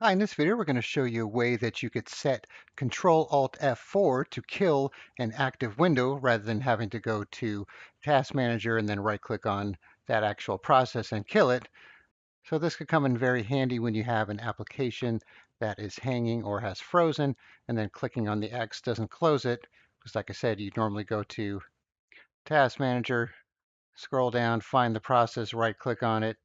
Hi, in this video, we're going to show you a way that you could set Ctrl+Alt+F4 to kill an active window rather than having to go to Task Manager and then right-click on that actual process and kill it. So this could come in very handy when you have an application that is hanging or has frozen, and then clicking on the X doesn't close it. Because like I said, you normally go to Task Manager, scroll down, find the process, right-click on it,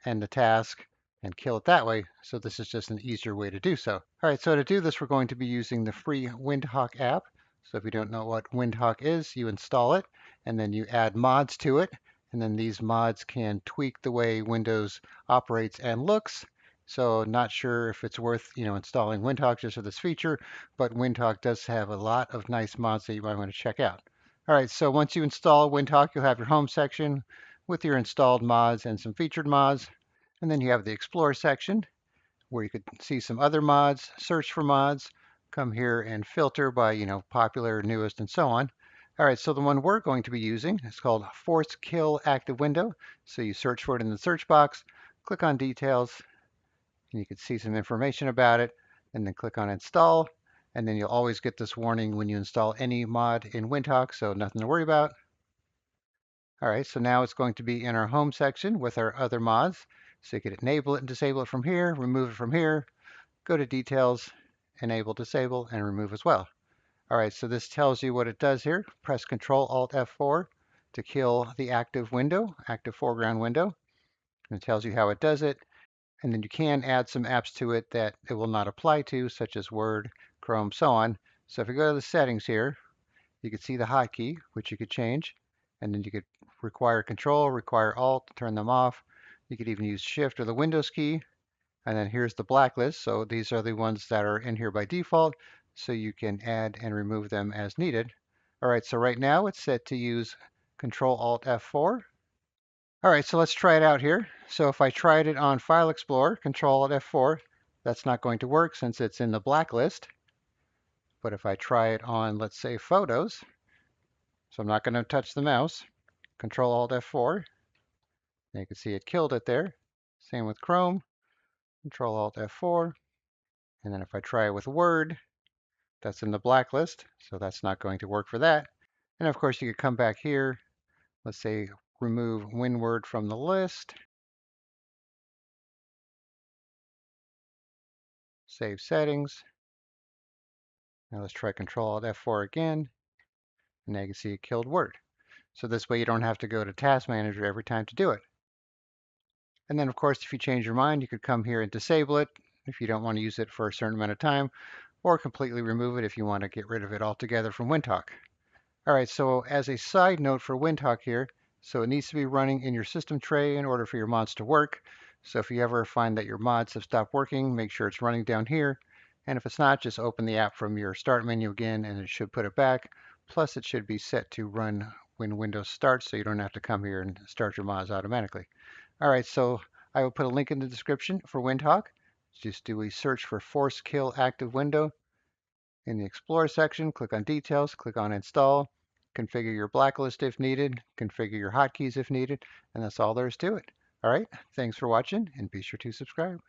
and the task, and kill it that way. So this is just an easier way to do so. All right, so to do this, we're going to be using the free Windhawk app. So if you don't know what Windhawk is, you install it, and then you add mods to it. And then these mods can tweak the way Windows operates and looks. So not sure if it's worth, installing Windhawk just for this feature, but Windhawk does have a lot of nice mods that you might want to check out. All right, so once you install Windhawk, you'll have your home section with your installed mods and some featured mods. And then you have the Explore section where you could see some other mods, search for mods, come here and filter by, popular, newest, and so on. All right, so the one we're going to be using is called Force Kill Active Window. So you search for it in the search box, click on Details, and you can see some information about it, and then click on Install. And then you'll always get this warning when you install any mod in Windhawk, so nothing to worry about. All right, so now it's going to be in our home section with our other mods. So you can enable it and disable it from here, remove it from here, go to details, enable, disable, and remove as well. All right, so this tells you what it does here. Press Ctrl+Alt+F4 to kill the active window, active foreground window. And it tells you how it does it. And then you can add some apps to it that it will not apply to, such as Word, Chrome, so on. So if you go to the settings here, you can see the hotkey, which you could change. And then you could require Control, require Alt to turn them off. You could even use Shift or the Windows key. And then here's the blacklist. So these are the ones that are in here by default. So you can add and remove them as needed. All right, so right now it's set to use Ctrl+Alt+F4. All right, so let's try it out here. So if I tried it on File Explorer, Ctrl+Alt+F4, that's not going to work since it's in the blacklist. But if I try it on, let's say, Photos, so I'm not going to touch the mouse, Ctrl+Alt+F4, and you can see it killed it there. Same with Chrome, Ctrl+Alt+F4, and then if I try it with Word, that's in the blacklist, so that's not going to work for that. And of course, you could come back here, let's say, remove WinWord from the list, save settings. Now let's try Ctrl+Alt+F4 again, and now you can see it killed Word. So this way you don't have to go to Task Manager every time to do it. And then of course, if you change your mind, you could come here and disable it if you don't want to use it for a certain amount of time, or completely remove it if you want to get rid of it altogether from Windhawk. All right, so as a side note for Windhawk here, so it needs to be running in your system tray in order for your mods to work. So if you ever find that your mods have stopped working, make sure it's running down here. And if it's not, just open the app from your start menu again and it should put it back. Plus it should be set to run when Windows starts so you don't have to come here and start your mods automatically. All right, so I will put a link in the description for Windhawk. Just do a search for Force Kill Active Window. In the Explore section, click on Details, click on Install, configure your blacklist if needed, configure your hotkeys if needed, and that's all there is to it. All right, thanks for watching, and be sure to subscribe.